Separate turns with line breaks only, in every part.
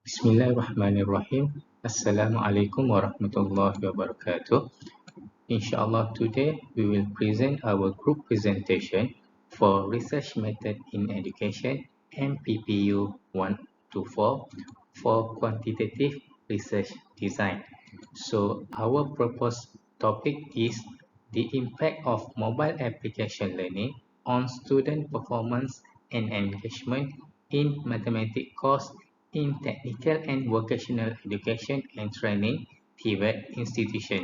Bismillahirrahmanirrahim. Assalamualaikum warahmatullahi wabarakatuh. Inshallah, today we will present our group presentation for Research Method in Education MPPU 124 for Quantitative Research Design. So, our proposed topic is the impact of mobile application learning on student performance and engagement in mathematics course in Technical and Vocational Education and Training (TVET) institution.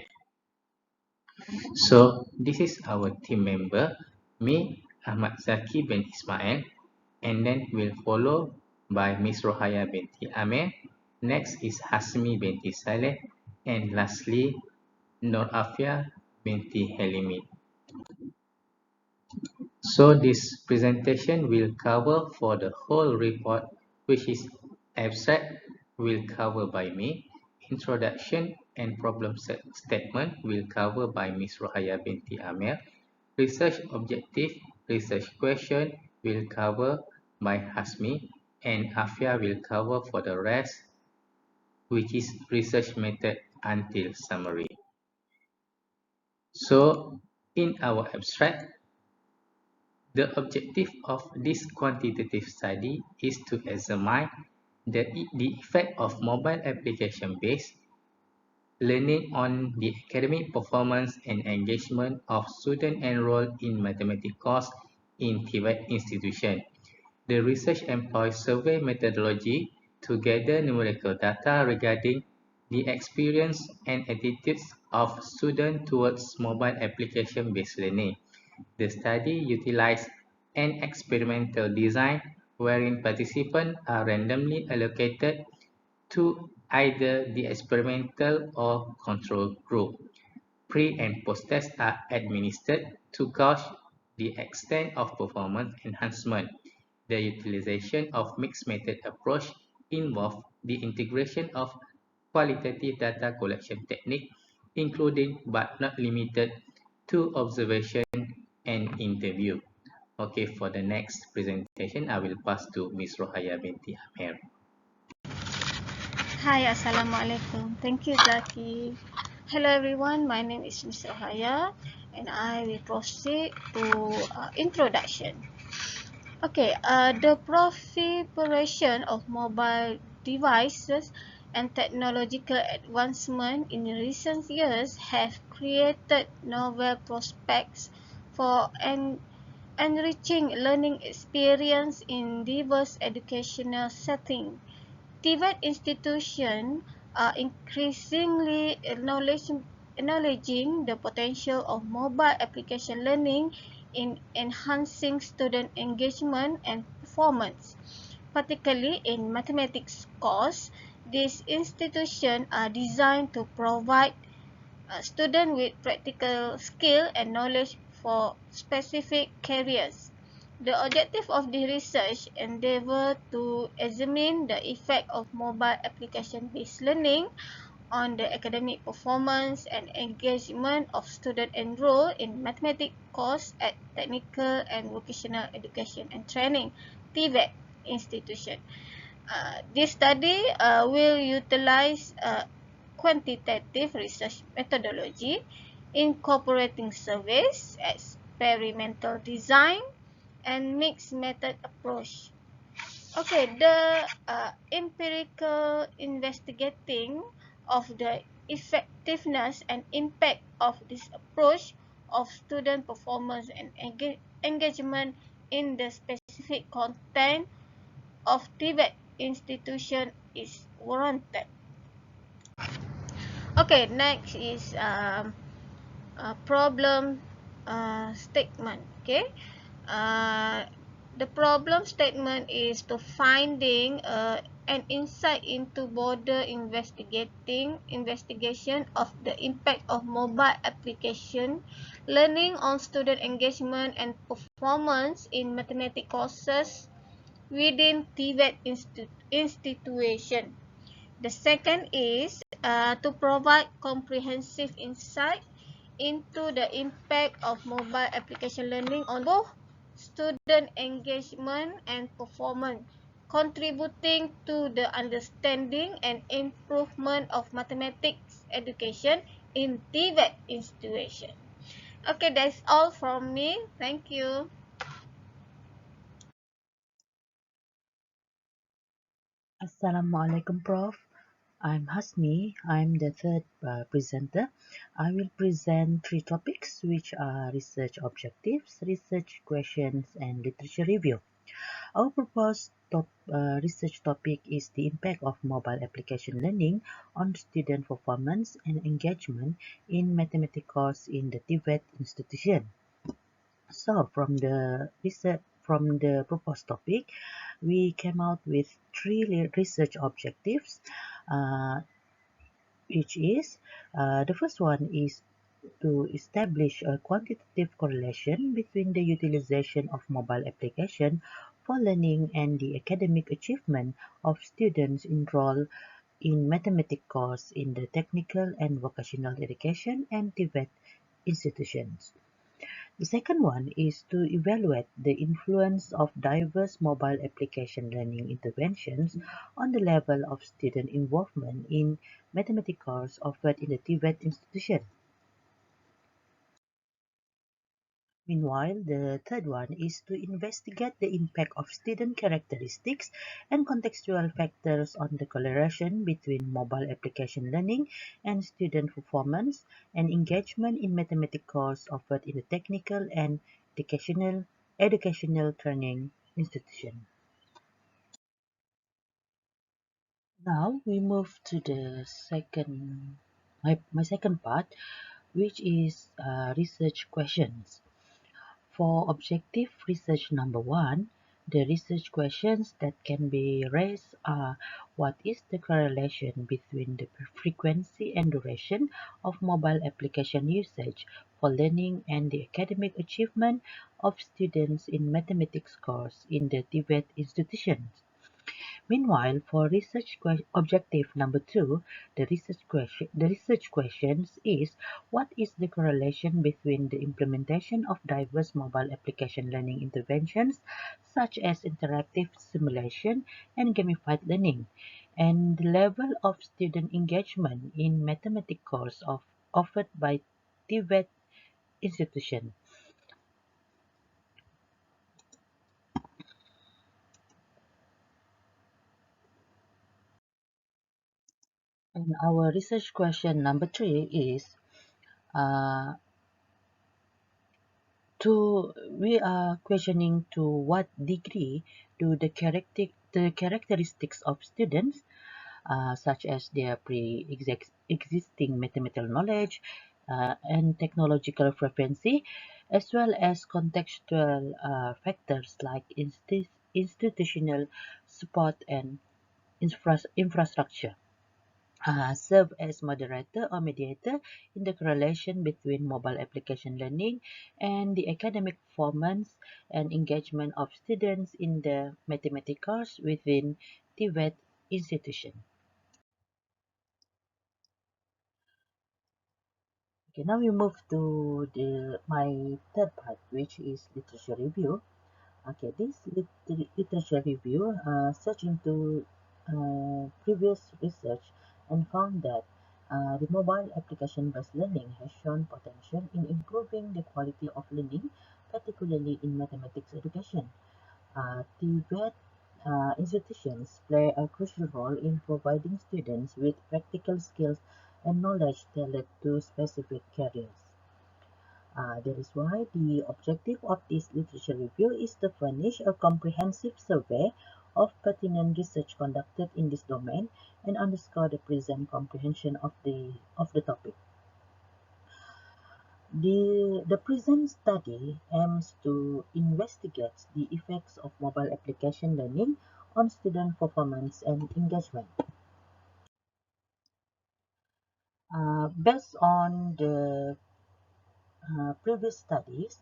So this is our team member, me, ZAKI bin Ismail, and then we'll follow by MISROHAYA binti AMER. Next is HASMI binti SALLEH, and lastly AFFIA binti HELIMIN. So this presentation will cover for the whole report, which is abstract will cover by me, introduction and problem statement will cover by Ms. Rohaya binti Amir, research objective, research question will cover by Hasmi, and Afia will cover for the rest, which is research method until summary. So in our abstract, the objective of this quantitative study is to examine the effect of mobile application-based learning on the academic performance and engagement of students enrolled in mathematics course in TVET institution. The research employs survey methodology to gather numerical data regarding the experience and attitudes of students towards mobile application-based learning. The study utilized an experimental design wherein participants are randomly allocated to either the experimental or control group. Pre- and post-tests are administered to gauge the extent of performance enhancement. The utilization of mixed method approach involves the integration of qualitative data collection technique, including but not limited to observation and interview. Okay, for the next presentation, I will pass to Ms. Rohaya binti Amir.
Hi, Assalamualaikum. Thank you, Zaki. Hello, everyone. My name is MISROHAYA, and I will proceed to introduction. Okay, the proliferation of mobile devices and technological advancement in recent years have created novel prospects for enriching learning experience in diverse educational settings. TVET institutions are increasingly acknowledging the potential of mobile application learning in enhancing student engagement and performance. Particularly in mathematics course, these institutions are designed to provide students with practical skill and knowledge for specific careers. The objective of the research endeavour to examine the effect of mobile application-based learning on the academic performance and engagement of students enrolled in mathematics course at Technical and Vocational Education and Training (TVET) institution. This study will utilize quantitative research methodology, incorporating surveys, experimental design, and mixed method approach. Okay, the empirical investigating of the effectiveness and impact of this approach of student performance and engagement in the specific content of TVET institution is warranted. Okay, next is problem statement. Okay, the problem statement is to finding an insight into broader investigation of the impact of mobile application learning on student engagement and performance in mathematics courses within TVET institution. The second is to provide comprehensive insight into the impact of mobile application learning on both student engagement and performance. contributing to the understanding and improvement of mathematics education in Tibet institution. Okay, that's all from me. Thank you.
Assalamualaikum, Prof. I'm Hasmi. I'm the third presenter. I will present three topics, which are research objectives, research questions, and literature review. Our proposed research topic is the impact of mobile application learning on student performance and engagement in mathematics course in the Tibet institution. So from the proposed topic, we came out with three research objectives, uh, which is the first one is to establish a quantitative correlation between the utilization of mobile application for learning and the academic achievement of students enrolled in mathematics course in the technical and vocational education and Tibet institutions. The second one is to evaluate the influence of diverse mobile application learning interventions on the level of student involvement in mathematics course offered in the Tibet institution. Meanwhile, the third one is to investigate the impact of student characteristics and contextual factors on the correlation between mobile application learning and student performance and engagement in mathematics course offered in the technical and educational training institution. Now we move to the my second part, which is research questions. For objective research number one, the research questions that can be raised are: what is the correlation between the frequency and duration of mobile application usage for learning and the academic achievement of students in mathematics course in the Tibet institutions? Meanwhile, for objective number two, the research questions is: what is the correlation between the implementation of diverse mobile application learning interventions, such as interactive simulation and gamified learning, and the level of student engagement in mathematics course offered by Tibet institution? And our research question number three is uh, we are questioning to what degree do the characteristics of students, such as their pre-existing mathematical knowledge and technological proficiency, as well as contextual factors like institutional support and infrastructure, serve as moderator or mediator in the correlation between mobile application learning and the academic performance and engagement of students in the mathematics course within Tibet institution. Okay, now we move to my third part, which is literature review. Okay, this literature review searched into previous research and found that the mobile application-based learning has shown potential in improving the quality of learning, particularly in mathematics education. Tibet institutions play a crucial role in providing students with practical skills and knowledge tailored to specific careers. That is why the objective of this literature review is to furnish a comprehensive survey of pertinent research conducted in this domain and underscore the present comprehension of the topic. The present study aims to investigate the effects of mobile application learning on student performance and engagement. Based on the previous studies,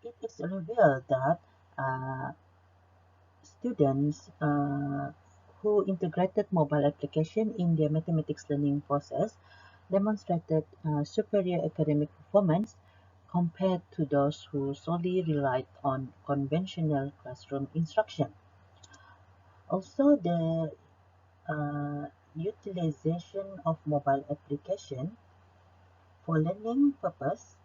it is revealed that uh, students who integrated mobile application in their mathematics learning process demonstrated superior academic performance compared to those who solely relied on conventional classroom instruction. Also, the utilization of mobile application for learning purpose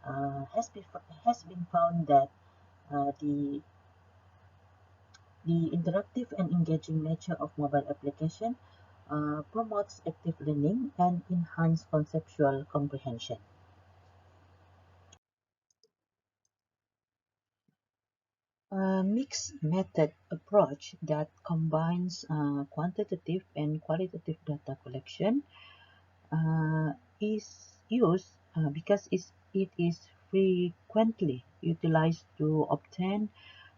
has been found that the interactive and engaging nature of mobile application promotes active learning and enhance conceptual comprehension. A mixed method approach that combines quantitative and qualitative data collection is used because it is frequently utilized to obtain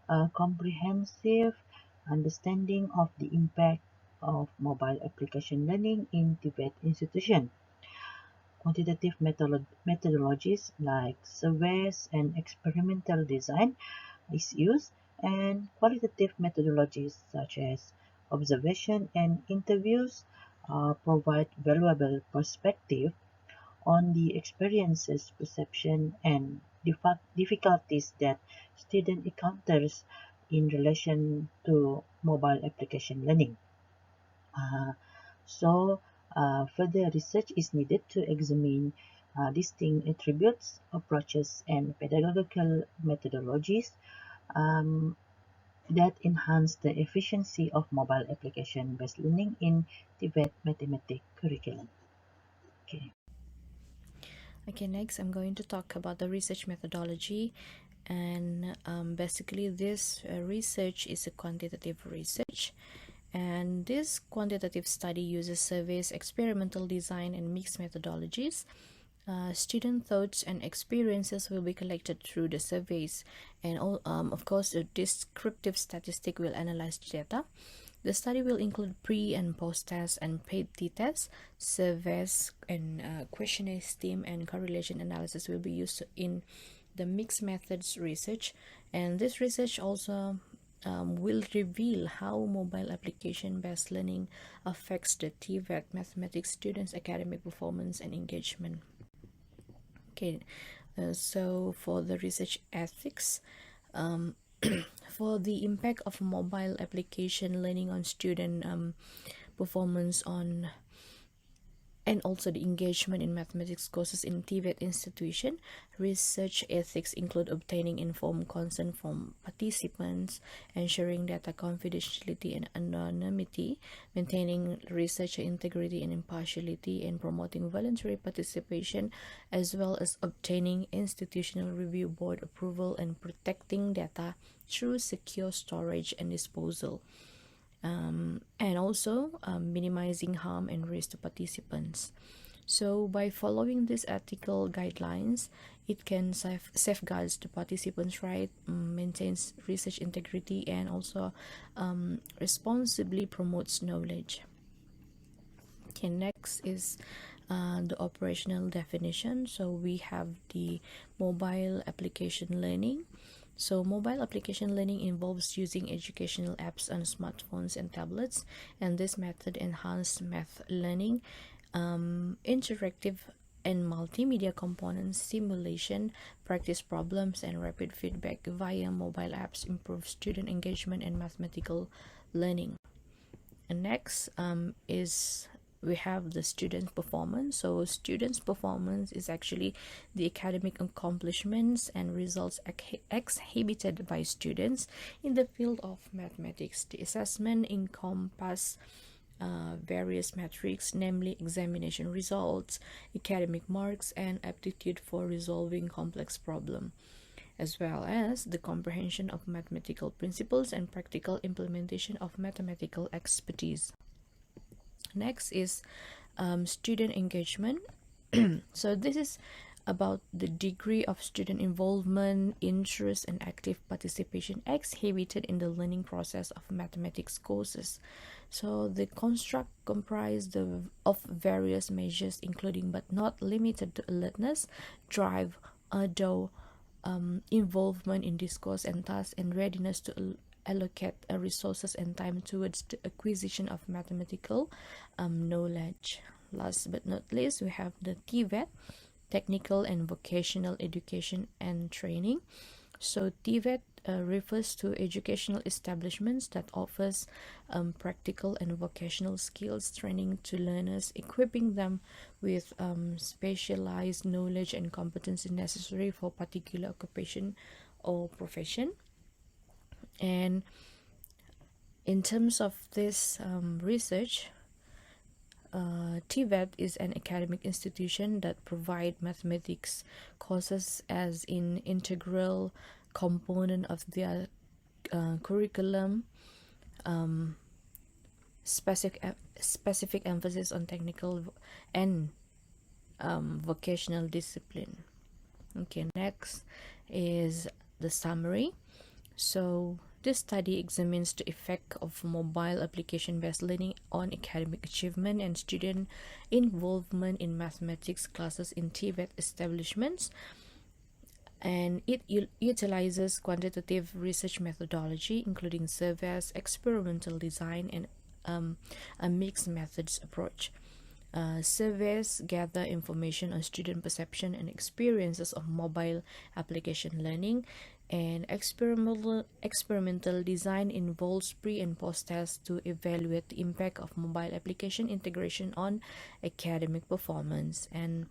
a comprehensive understanding of the impact of mobile application learning in Tibet institution. Quantitative methodologies like surveys and experimental design is used, and qualitative methodologies such as observation and interviews provide valuable perspective on the experiences, perception, and difficulties that student encounters in relation to mobile application learning. Uh, so, further research is needed to examine distinct attributes, approaches, and pedagogical methodologies um, that enhance the efficiency of mobile application-based learning in Tibet mathematics curriculum. Okay.
Okay, next I'm going to talk about the research methodology, and basically this research is a quantitative research, and this quantitative study uses surveys, experimental design, and mixed methodologies. Student thoughts and experiences will be collected through the surveys, and of course a descriptive statistic will analyze the data. The study will include pre and post tests and paid t-tests, surveys, and questionnaire STEAM and correlation analysis will be used in the mixed methods research. And this research also will reveal how mobile application-based learning affects the TVET mathematics students' academic performance and engagement. Okay, so for the research ethics, for the impact of mobile application learning on student performance on and also the engagement in mathematics courses in Tibet institution, research ethics include obtaining informed consent from participants, ensuring data confidentiality and anonymity, maintaining researcher integrity and impartiality, and promoting voluntary participation, as well as obtaining institutional review board approval and protecting data through secure storage and disposal. And also minimizing harm and risk to participants. So by following these ethical guidelines, it can safeguards the participants' right, maintains research integrity, and also responsibly promotes knowledge. Okay, next is the operational definition. So we have the mobile application learning. So mobile application learning involves using educational apps on smartphones and tablets, and this method enhances math learning. Interactive and multimedia components, simulation, practice problems, and rapid feedback via mobile apps improve student engagement and mathematical learning. And next is we have the students' performance. So students' performance is actually the academic accomplishments and results exhibited by students in the field of mathematics. The assessment encompasses various metrics, namely examination results, academic marks, and aptitude for resolving complex problems, as well as the comprehension of mathematical principles and practical implementation of mathematical expertise. Next is student engagement. So this is about the degree of student involvement, interest, and active participation exhibited in the learning process of mathematics courses. So the construct comprised of various measures, including but not limited to alertness, drive, involvement in discourse and tasks, and readiness to allocate resources and time towards the acquisition of mathematical knowledge. Last but not least, we have the TVET, technical and vocational education and training. So TVET refers to educational establishments that offers practical and vocational skills training to learners, equipping them with specialized knowledge and competency necessary for particular occupation or profession. And in terms of this research, TVET is an academic institution that provides mathematics courses as an integral component of their curriculum. Specific emphasis on technical and vocational discipline. Okay, next is the summary. So this study examines the effect of mobile application-based learning on academic achievement and student involvement in mathematics classes in TVET establishments, and it utilizes quantitative research methodology, including surveys, experimental design, and a mixed methods approach. Surveys gather information on student perception and experiences of mobile application learning, and experimental design involves pre and post tests to evaluate the impact of mobile application integration on academic performance. And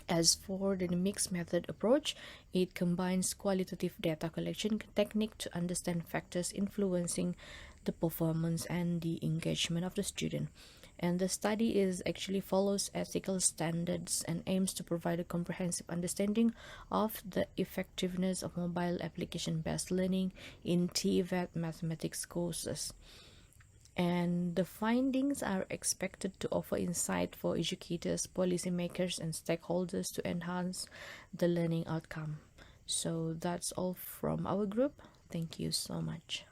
as for the mixed method approach, it combines qualitative data collection technique to understand factors influencing the performance and the engagement of the student. And the study is actually follows ethical standards and aims to provide a comprehensive understanding of the effectiveness of mobile application-based learning in TVET mathematics courses. And the findings are expected to offer insight for educators, policymakers, and stakeholders to enhance the learning outcome. So that's all from our group. Thank you so much.